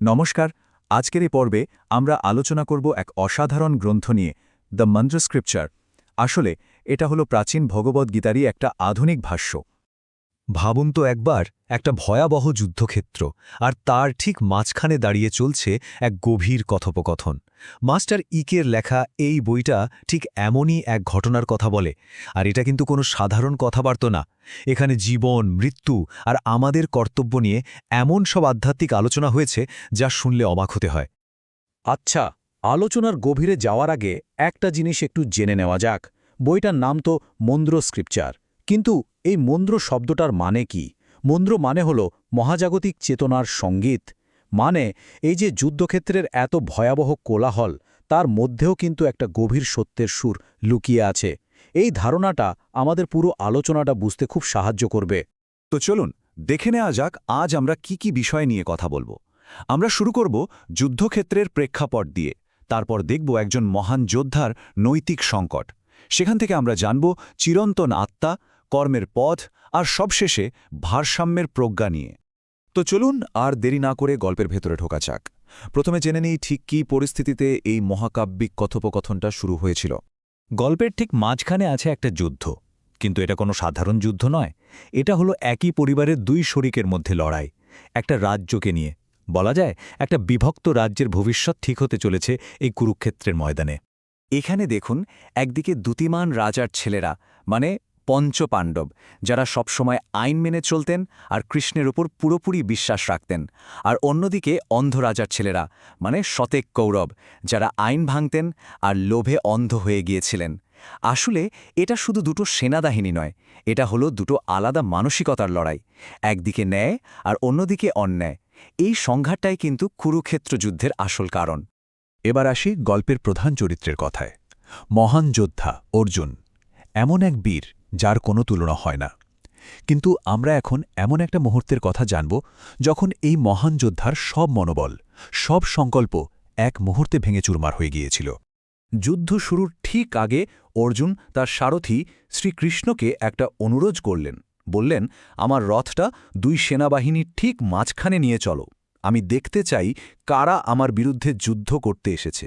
নমস্কার। আজকের এই পর্বে আমরা আলোচনা করব এক অসাধারণ গ্রন্থ নিয়ে, দ্য মন্ত্র স্ক্রিপচার। আসলে এটা হলো প্রাচীন ভগবদ্গীতারই একটা আধুনিক ভাষ্য। ভাবুন তো একবার, একটা ভয়াবহ যুদ্ধক্ষেত্র, আর তার ঠিক মাঝখানে দাঁড়িয়ে চলছে এক গভীর কথোপকথন। মাস্টার ইকের লেখা এই বইটা ঠিক এমনই এক ঘটনার কথা বলে। আর এটা কিন্তু কোনো সাধারণ কথাবার্তা না। এখানে জীবন, মৃত্যু আর আমাদের কর্তব্য নিয়ে এমন সব আধ্যাত্মিক আলোচনা হয়েছে যা শুনলে অবাক হতে হয়। আচ্ছা, আলোচনার গভীরে যাওয়ার আগে একটা জিনিস একটু জেনে নেওয়া যাক। বইটার নাম তো মন্ত্র স্ক্রিপচার, কিন্তু এই মন্ত্র শব্দটার মানে কি? মন্ত্র মানে হল মহাজাগতিক চেতনার সঙ্গীত। মানে এই যে যুদ্ধক্ষেত্রের এত ভয়াবহ কোলাহল, তার মধ্যেও কিন্তু একটা গভীর সত্যের সুর লুকিয়ে আছে। এই ধারণাটা আমাদের পুরো আলোচনাটা বুঝতে খুব সাহায্য করবে। তো চলুন দেখে নেওয়া যাক আজ আমরা কি বিষয় নিয়ে কথা বলবো। আমরা শুরু করব যুদ্ধক্ষেত্রের প্রেক্ষাপট দিয়ে, তারপর দেখব একজন মহান যোদ্ধার নৈতিক সংকট। সেখান থেকে আমরা জানব চিরন্তন আত্মা, কর্মের পথ আর সবশেষে ভারসাম্যের প্রজ্ঞা নিয়ে। তো চলুন আর দেরি না করে গল্পের ভেতরে ঢোকা যাক। প্রথমে জেনে নিই ঠিক কী পরিস্থিতিতে এই মহাকাব্যিক কথোপকথনটা শুরু হয়েছিল। গল্পের ঠিক মাঝখানে আছে একটা যুদ্ধ, কিন্তু এটা কোনো সাধারণ যুদ্ধ নয়। এটা হলো একই পরিবারের দুই শরিকের মধ্যে লড়াই, একটা রাজ্যকে নিয়ে। বলা যায় একটা বিভক্ত রাজ্যের ভবিষ্যৎ ঠিক হতে চলেছে এই কুরুক্ষেত্রের ময়দানে। এখানে দেখুন, একদিকে দ্যুতিমান রাজার ছেলেরা, মানে পঞ্চপাণ্ডব, যারা সবসময় আইন মেনে চলতেন আর কৃষ্ণের উপর পুরোপুরি বিশ্বাস রাখতেন, আর অন্যদিকে অন্ধ রাজার ছেলেরা, মানে শতেক কৌরব, যারা আইন ভাঙতেন আর লোভে অন্ধ হয়ে গিয়েছিলেন। আসলে এটা শুধু দুটো সেনাবাহিনী নয়, এটা হলো দুটো আলাদা মানসিকতার লড়াই। একদিকে ন্যায় আর অন্যদিকে অন্যায়। এই সংঘাতটাই কিন্তু কুরুক্ষেত্র যুদ্ধের আসল কারণ। এবার আসি গল্পের প্রধান চরিত্রের কথায়। মহান যোদ্ধা অর্জুন, এমন এক বীর যার কোনো তুলনা হয় না। কিন্তু আমরা এখন এমন একটা মুহূর্তের কথা জানব যখন এই মহান যোদ্ধার সব মনোবল, সব সংকল্প এক মুহূর্তে ভেঙে চুরমার হয়ে গিয়েছিল। যুদ্ধ শুরুর ঠিক আগে অর্জুন তার সারথি শ্রীকৃষ্ণকে একটা অনুরোধ করলেন। বললেন, আমার রথটা দুই সেনাবাহিনীর ঠিক মাঝখানে নিয়ে চলো। আমি দেখতে চাই কারা আমার বিরুদ্ধে যুদ্ধ করতে এসেছে।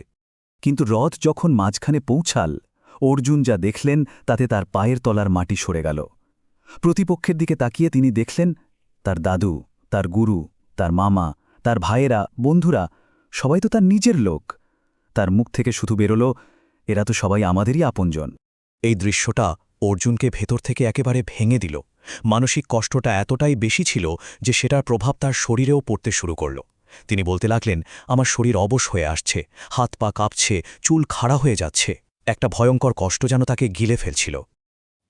কিন্তু রথ যখন মাঝখানে পৌঁছাল, অর্জুন যা দেখলেন তাতে তার পায়ের তলার মাটি সরে গেল। প্রতিপক্ষের দিকে তাকিয়ে তিনি দেখলেন তার দাদু, তার গুরু, তার মামা, তার ভাইয়েরা, বন্ধুরা, সবাই তো তার নিজের লোক। তার মুখ থেকে শুধু বেরোল, এরা তো সবাই আমাদেরই আপনজন। এই দৃশ্যটা অর্জুনকে ভেতর থেকে একেবারে ভেঙে দিল। মানসিক কষ্টটা এতটাই বেশি ছিল যে সেটার প্রভাব তার শরীরেও পড়তে শুরু করল। তিনি বলতে লাগলেন, আমার শরীর অবশ হয়ে আসছে, হাত পা কাঁপছে, চুল খাড়া হয়ে যাচ্ছে। একটা ভয়ঙ্কর কষ্ট যেন তাকে গিলে ফেলছিল।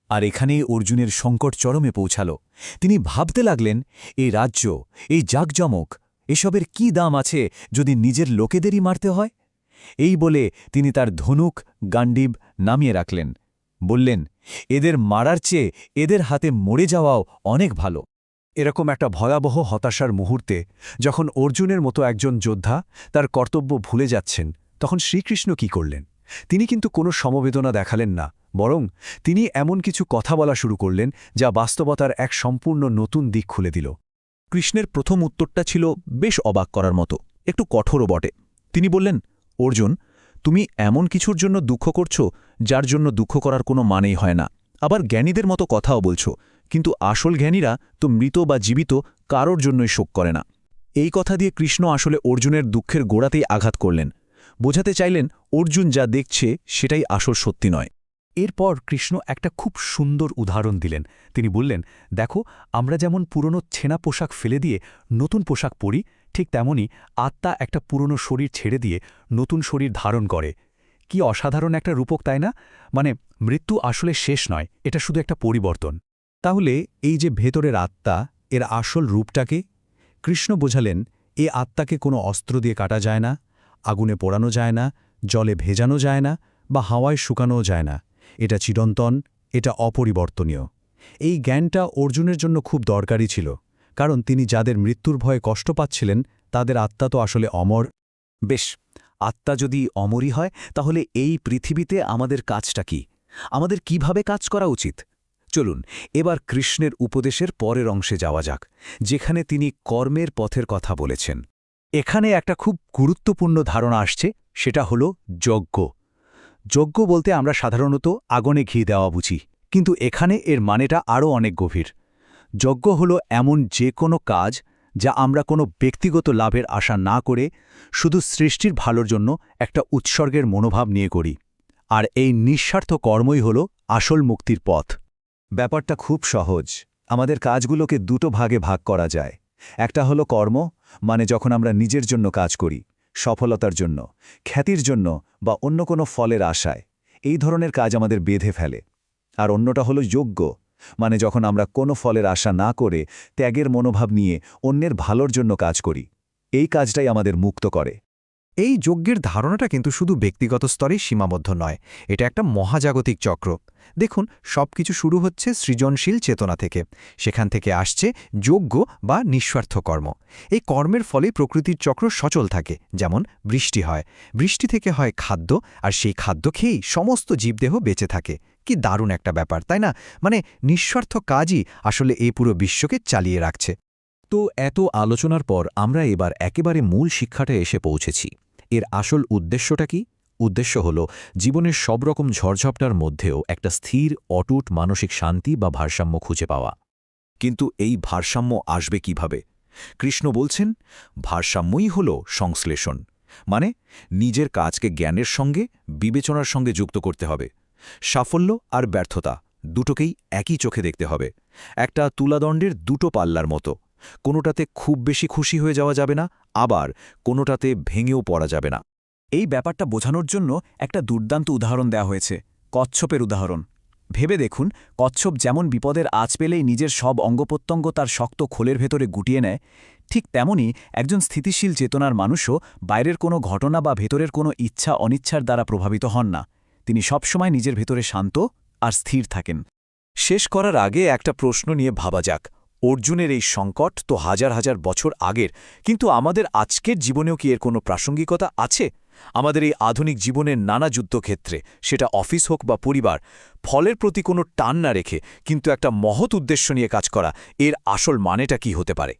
আর এখানেই অর্জুনের সংকট চরমে পৌঁছাল। তিনি ভাবতে লাগলেন, এই রাজ্য, এই জাঁকজমক, এসবের কি দাম আছে যদি নিজের লোকেদেরই মারতে হয়? এই বলে তিনি তার ধনুক, গান্ডিব নামিয়ে রাখলেন। বললেন, এদের মারার চেয়ে এদের হাতে মরে যাওয়াও অনেক ভালো। এরকম একটা ভয়াবহ হতাশার মুহূর্তে যখন অর্জুনের মতো একজন যোদ্ধা তার কর্তব্য ভুলে যাচ্ছেন, তখন শ্রীকৃষ্ণ কি করলেন? তিনি কিন্তু কোনো সমবেদনা দেখালেন না, বরং তিনি এমন কিছু কথা বলা শুরু করলেন যা বাস্তবতার এক সম্পূর্ণ নতুন দিক খুলে দিল। কৃষ্ণের প্রথম উত্তরটা ছিল বেশ অবাক করার মতো, একটু কঠোরও বটে। তিনি বললেন, অর্জুন, তুমি এমন কিছুর জন্য দুঃখ করছো যার জন্য দুঃখ করার কোনো মানেই হয় না। আবার জ্ঞানীদের মতো কথাও বলছো, কিন্তু আসল জ্ঞানীরা তো মৃত বা জীবিত কারোর জন্যই শোক করে না। এই কথা দিয়ে কৃষ্ণ আসলে অর্জুনের দুঃখের গোড়াতেই আঘাত করলেন। বোঝাতে চাইলেন, অর্জুন যা দেখছে সেটাই আসল সত্যি নয়। এরপর কৃষ্ণ একটা খুব সুন্দর উদাহরণ দিলেন। তিনি বললেন, দেখো, আমরা যেমন পুরনো ছেঁড়া পোশাক ফেলে দিয়ে নতুন পোশাক পরি, ঠিক তেমনি আত্মা একটা পুরনো শরীর ছেড়ে দিয়ে নতুন শরীর ধারণ করে। কি অসাধারণ একটা রূপক, তাই না? মানে মৃত্যু আসলে শেষ নয়, এটা শুধু একটা পরিবর্তন। তাহলে এই যে ভেতরের আত্মা, এর আসল রূপটাকে কৃষ্ণ বোঝালেন, এ আত্মাকে কোনো অস্ত্র দিয়ে কাটা যায় না, আগুনে পোড়ানো যায় না, জলে ভেজানো যায় না, বা হাওয়ায় শুকানোও যায় না। এটা চিরন্তন, এটা অপরিবর্তনীয়। এই জ্ঞানটা অর্জুনের জন্য খুব দরকারি ছিল, কারণ তিনি যাদের মৃত্যুর ভয়ে কষ্ট পাচ্ছিলেন তাদের আত্মা তো আসলে অমর। বেশ, আত্মা যদি অমরই হয়, তাহলে এই পৃথিবীতে আমাদের কাজটা কি? আমাদের কিভাবে কাজ করা উচিত? চলুন এবার কৃষ্ণের উপদেশের পরের অংশে যাওয়া যাক, যেখানে তিনি কর্মের পথের কথা বলেছেন। এখানে একটা খুব গুরুত্বপূর্ণ ধারণা আসছে, সেটা হলো যজ্ঞ। যজ্ঞ বলতে আমরা সাধারণত আগুনে ঘি দেওয়া বুঝি, কিন্তু এখানে এর মানেটা আরও অনেক গভীর। যজ্ঞ হলো এমন যে কোনো কাজ যা আমরা কোনো ব্যক্তিগত লাভের আশা না করে শুধু সৃষ্টির ভালোর জন্য একটা উৎসর্গের মনোভাব নিয়ে করি। আর এই নিঃস্বার্থ কর্মই হল আসল মুক্তির পথ। ব্যাপারটা খুব সহজ। আমাদের কাজগুলোকে দুটো ভাগে ভাগ করা যায়। একটা হলো কর্ম, মানে যখন আমরা নিজের জন্য কাজ করি, সফলতার জন্য, খ্যাতির জন্য বা অন্য কোনো ফলের আশায়। এই ধরনের কাজ আমাদের বেঁধে ফেলে। আর অন্যটা হলো যজ্ঞ, মানে যখন আমরা কোনো ফলের আশা না করে ত্যাগের মনোভাব নিয়ে অন্যের ভালোর জন্য কাজ করি। এই কাজটাই আমাদের মুক্ত করে। এই যজ্ঞের ধারণাটা কিন্তু শুধু ব্যক্তিগত স্তরেই সীমাবদ্ধ নয়, এটা একটা মহাজাগতিক চক্র। দেখুন, সবকিছু শুরু হচ্ছে সৃজনশীল চেতনা থেকে, সেখান থেকে আসছে যজ্ঞ বা নিঃস্বার্থ কর্ম। এই কর্মের ফলে প্রকৃতির চক্র সচল থাকে। যেমন বৃষ্টি হয়, বৃষ্টি থেকে হয় খাদ্য, আর সেই খাদ্য খেয়েই সমস্ত জীবদেহ বেঁচে থাকে। কি দারুণ একটা ব্যাপার, তাই না? মানে নিঃস্বার্থ কাজই আসলে এই পুরো বিশ্বকে চালিয়ে রাখছে। তো এত আলোচনার পর আমরা এবার একেবারে মূল শিক্ষাটা এসে পৌঁছেছি। এর আসল উদ্দেশ্যটা কি? উদ্দেশ্য হল জীবনের সব রকম ঝড়ঝাপটার মধ্যেও একটা স্থির, অটুট মানসিক শান্তি বা ভারসাম্য খুঁজে পাওয়া। কিন্তু এই ভারসাম্য আসবে কিভাবে? কৃষ্ণ বলছেন, ভারসাম্যই হল সংশ্লেষণ। মানে নিজের কাজকে জ্ঞানের সঙ্গে, বিবেচনার সঙ্গে যুক্ত করতে হবে। সাফল্য আর ব্যর্থতা দুটোকেই একই চোখে দেখতে হবে। একটা তুলাদণ্ডের দুটো পাল্লার মতো। কোনোটাতে খুব বেশি খুশি হয়ে যাওয়া যাবে না, আবার কোনোটাতে ভেঙেও পড়া যাবে না। এই ব্যাপারটা বোঝানোর জন্য একটা দুর্দান্ত উদাহরণ দেওয়া হয়েছে, কচ্ছপের উদাহরণ। ভেবে দেখুন, কচ্ছপ যেমন বিপদের আঁচ পেলেই নিজের সব অঙ্গপ্রত্যঙ্গ তার শক্ত খোলের ভেতরে গুটিয়ে নেয়, ঠিক তেমনি একজন স্থিতিশীল চেতনার মানুষও বাইরের কোনো ঘটনা বা ভেতরের কোনো ইচ্ছা অনিচ্ছার দ্বারা প্রভাবিত হন না। তিনি সবসময় নিজের ভেতরে শান্ত আর স্থির থাকেন। শেষ করার আগে একটা প্রশ্ন নিয়ে ভাবা যাক। অর্জুনের এই সংকট তো হাজার হাজার বছর আগের, কিন্তু আমাদের আজকের জীবনেও কি এর কোনো প্রাসঙ্গিকতা আছে? আমাদের এই আধুনিক জীবনের নানা যুদ্ধক্ষেত্রে, সেটা অফিস হোক বা পরিবার, ফলের প্রতি কোনো টান না রেখে কিন্তু একটা মহৎ উদ্দেশ্য নিয়ে কাজ করা, এর আসল মানেটা কি হতে পারে?